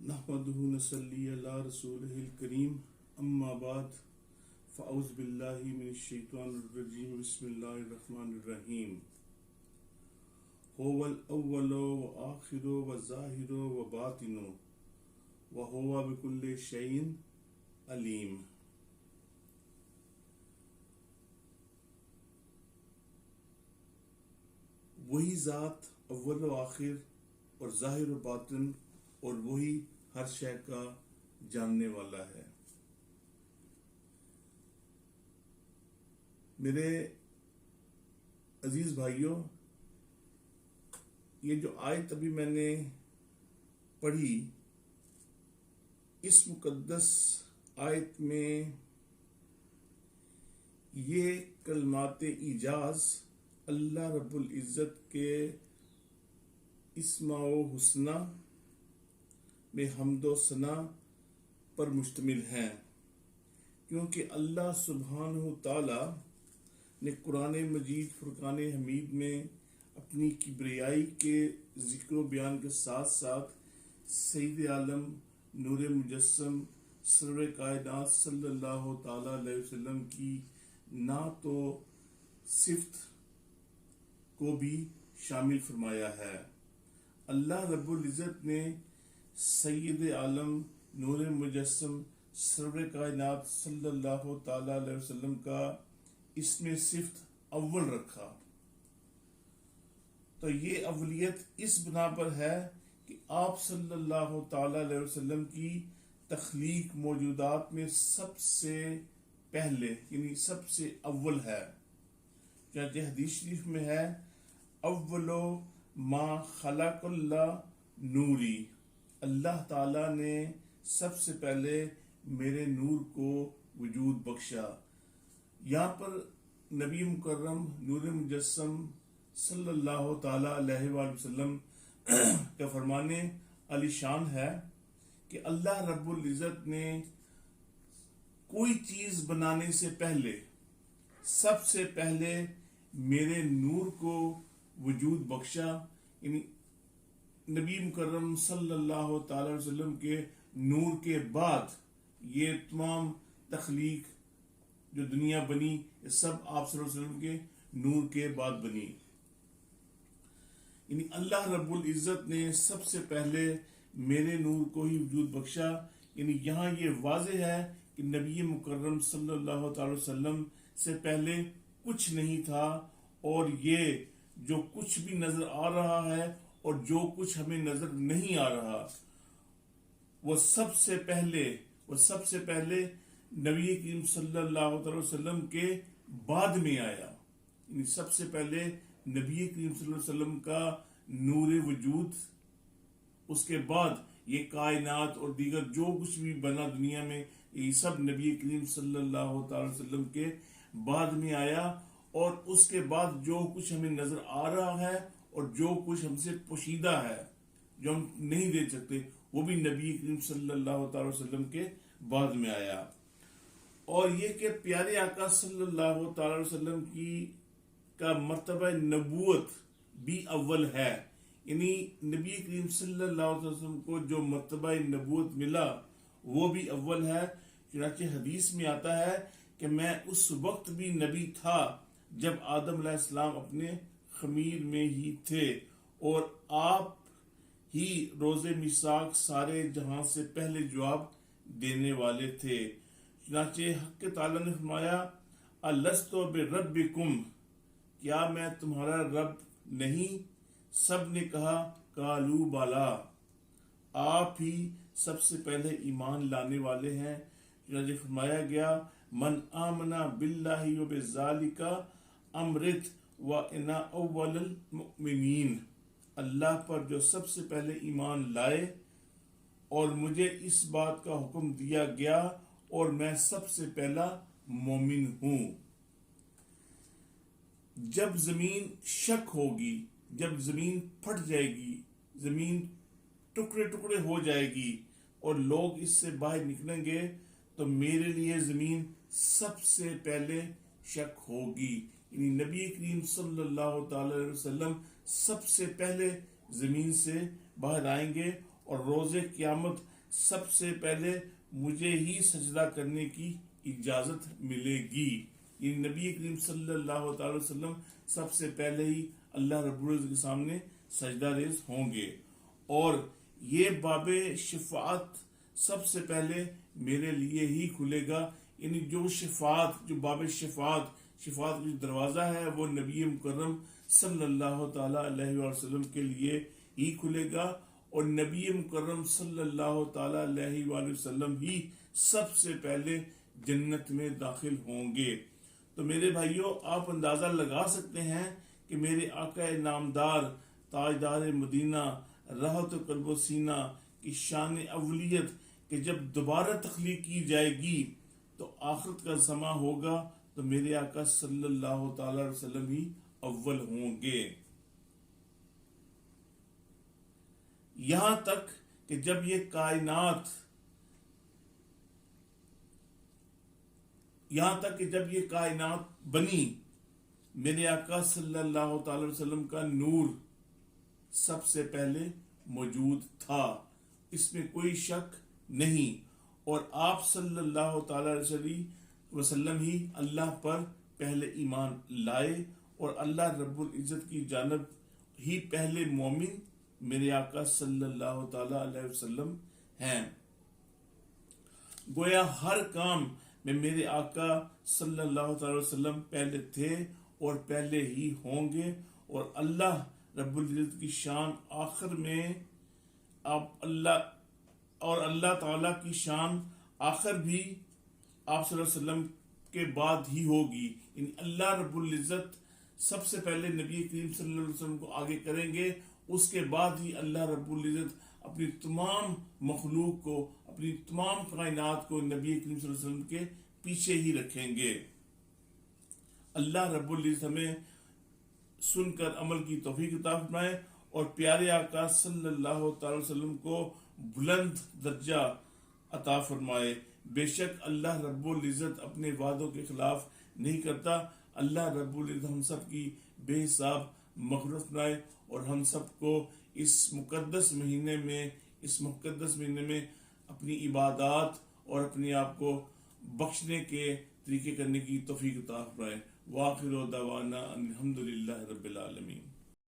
نحمده نصلي على رسوله الكريم اما بعد فاعوذ بالله من الشيطان الرجيم بسم الله الرحمن الرحيم هو الاول واخر وظاهر وباطن وهو بكل شيء عليم. وہی ذات اول و آخر اور ظاہر و باطن اور وہی ہر شے کا جاننے والا ہے. میرے عزیز بھائیوں، یہ جو آیت ابھی میں نے پڑھی، اس مقدس آیت میں یہ کلمات اعجاز اللہ رب العزت کے اسماء و حسنہ میں حمد و ثنا پر مشتمل ہیں، کیونکہ اللہ سبحانہ تعالی نے قرآن مجید فرقان حمید میں اپنی کبریائی کے ذکر و بیان کے ساتھ ساتھ سید عالم نور مجسم سرور کائنات صلی اللہ تعالی علیہ وسلم کی نعت و صفت کو بھی شامل فرمایا ہے. اللہ رب العزت نے سید عالم نور مجسم سرور کائنات صلی اللہ تعالی علیہ وسلم کا اس میں صفت اول رکھا. تو یہ اولیت اس بنا پر ہے کہ آپ صلی اللہ تعالی علیہ وسلم کی تخلیق موجودات میں سب سے پہلے یعنی سب سے اول ہے. چنانچہ حدیث شریف میں ہے اول ما خلق اللہ نوری، اللہ تعالیٰ نے سب سے پہلے میرے نور کو وجود بخشا. یہاں پر نبی مکرم نور مجسم صلی اللہ تعالی علیہ وآلہ وسلم کا فرمان علی شان ہے کہ اللہ رب العزت نے کوئی چیز بنانے سے پہلے سب سے پہلے میرے نور کو وجود بخشا. یعنی نبی مکرم صلی اللہ تعالی علیہ وسلم کے نور کے بعد یہ تمام تخلیق جو دنیا بنی یہ سب آپ صلی اللہ علیہ وسلم کے نور کے بعد بنی. یعنی اللہ رب العزت نے سب سے پہلے میرے نور کو ہی وجود بخشا. یعنی یہاں یہ واضح ہے کہ نبی مکرم صلی اللہ تعالی وسلم سے پہلے کچھ نہیں تھا، اور یہ جو کچھ بھی نظر آ رہا ہے اور جو کچھ ہمیں نظر نہیں آ رہا وہ سب سے پہلے نبی کریم صلی اللہ علیہ وسلم کے بعد میں آیا. یعنی سب سے پہلے نبی کریم صلی اللہ علیہ وسلم کا نور وجود، اس کے بعد یہ کائنات اور دیگر جو کچھ بھی بنا دنیا میں یہ سب نبی کریم صلی اللہ تعالی وسلم کے بعد میں آیا. اور اس کے بعد جو کچھ ہمیں نظر آ رہا ہے اور جو کچھ ہم سے پوشیدہ ہے جو ہم نہیں دیکھ سکتے وہ بھی نبی کریم صلی اللہ تعالی وسلم کے بعد میں آیا. اور یہ کہ پیارے آقا صلی اللہ تعالی وسلم کا مرتبہ نبوت بھی اول ہے. یعنی نبی کریم صلی اللہ علیہ وسلم کو جو مرتبہ نبوت ملا وہ بھی اول ہے. چنانچہ حدیث میں آتا ہے کہ میں اس وقت بھی نبی تھا جب آدم علیہ السلام اپنے خمیر میں ہی تھے، اور آپ ہی روز میثاق سارے جہاں سے پہلے جواب دینے والے تھے. چنانچہ حق تعالی نے فرمایا الست بربکم، کیا میں تمہارا رب نہیں؟ سب نے کہا قالوا بلا، آپ ہی سب سے پہلے ایمان لانے والے ہیں. چنانچہ فرمایا گیا من آمن باللہ وبذالک امرت وانا اول المؤمنین، اللہ پر جو سب سے پہلے ایمان لائے اور مجھے اس بات کا حکم دیا گیا اور میں سب سے پہلا مومن ہوں. جب زمین شک ہوگی، جب زمین پھٹ جائے گی، زمین ٹکڑے ٹکڑے ہو جائے گی اور لوگ اس سے باہر نکلیں گے تو میرے لیے زمین سب سے پہلے شک ہوگی. یعنی نبی کریم صلی اللہ تعالی علیہ وسلم سب سے پہلے زمین سے باہر آئیں گے اور روز قیامت سب سے پہلے مجھے ہی سجدہ کرنے کی اجازت ملے گی. یعنی نبی کریم صلی اللہ تعالی وسلم سب سے پہلے ہی اللہ رب العزت کے سامنے سجدہ ریز ہوں گے، اور یہ باب شفاعت سب سے پہلے میرے لیے ہی کھلے گا. یعنی جو باب شفاعت کا جو دروازہ ہے وہ نبی مکرم صلی اللہ تعالی علیہ وسلم کے لیے ہی کھلے گا، اور نبی مکرم صلی اللہ تعالی علیہ وآلہ وسلم ہی سب سے پہلے جنت میں داخل ہوں گے. تو میرے بھائیوں، آپ اندازہ لگا سکتے ہیں کہ میرے آقا نامدار تاجدار مدینہ راحت قلب و سینہ کی شان اولیت کہ جب دوبارہ تخلیق کی جائے گی تو آخرت کا زماں ہوگا تو میرے آقا صلی اللہ تعالی علیہ وسلم ہی اول ہوں گے. یہاں تک کہ جب یہ کائنات بنی، میرے آقا صلی اللہ تعالی وسلم کا نور سب سے پہلے موجود تھا، اس میں کوئی شک نہیں، اور آپ صلی اللہ تعالی علیہ وسلم ہی اللہ پر پہلے ایمان لائے، اور اللہ رب العزت کی جانب ہی پہلے مومن میرے آقا صلی اللہ تعالی علیہ وسلم ہیں. گویا ہر کام میں میرے آقا صلی اللہ تعالی وسلم پہلے تھے اور پہلے ہی ہوں گے، اور اللہ رب العزت کی شان آخر میں اللہ تعالیٰ کی شان آخر بھی آپ صلی اللہ علیہ وسلم کے بعد ہی ہوگی. یعنی اللہ رب العزت سب سے پہلے نبی کریم صلی اللہ علیہ وسلم کو آگے کریں گے، اس کے بعد ہی اللہ رب العزت اپنی تمام مخلوق کو، اپنی تمام کائنات کو نبی کریم صلی اللہ علیہ وسلم کے پیچھے ہی رکھیں گے. اللہ رب العزت ہمیں سن کر عمل کی توفیق عطا فرمائے، اور پیارے آقا صلی اللہ تعالی وسلم کو بلند درجہ عطا فرمائے. بے شک اللہ رب العزت اپنے وعدوں کے خلاف نہیں کرتا. اللہ رب العزت ہم سب کی بے حساب مغفرت فرمائے، اور ہم سب کو اس مقدس مہینے میں اپنی عبادات اور اپنے آپ کو بخشنے کے طریقے کرنے کی توفیق عطا فرمائے. وآخر دعوانا الحمدللہ رب العالمین.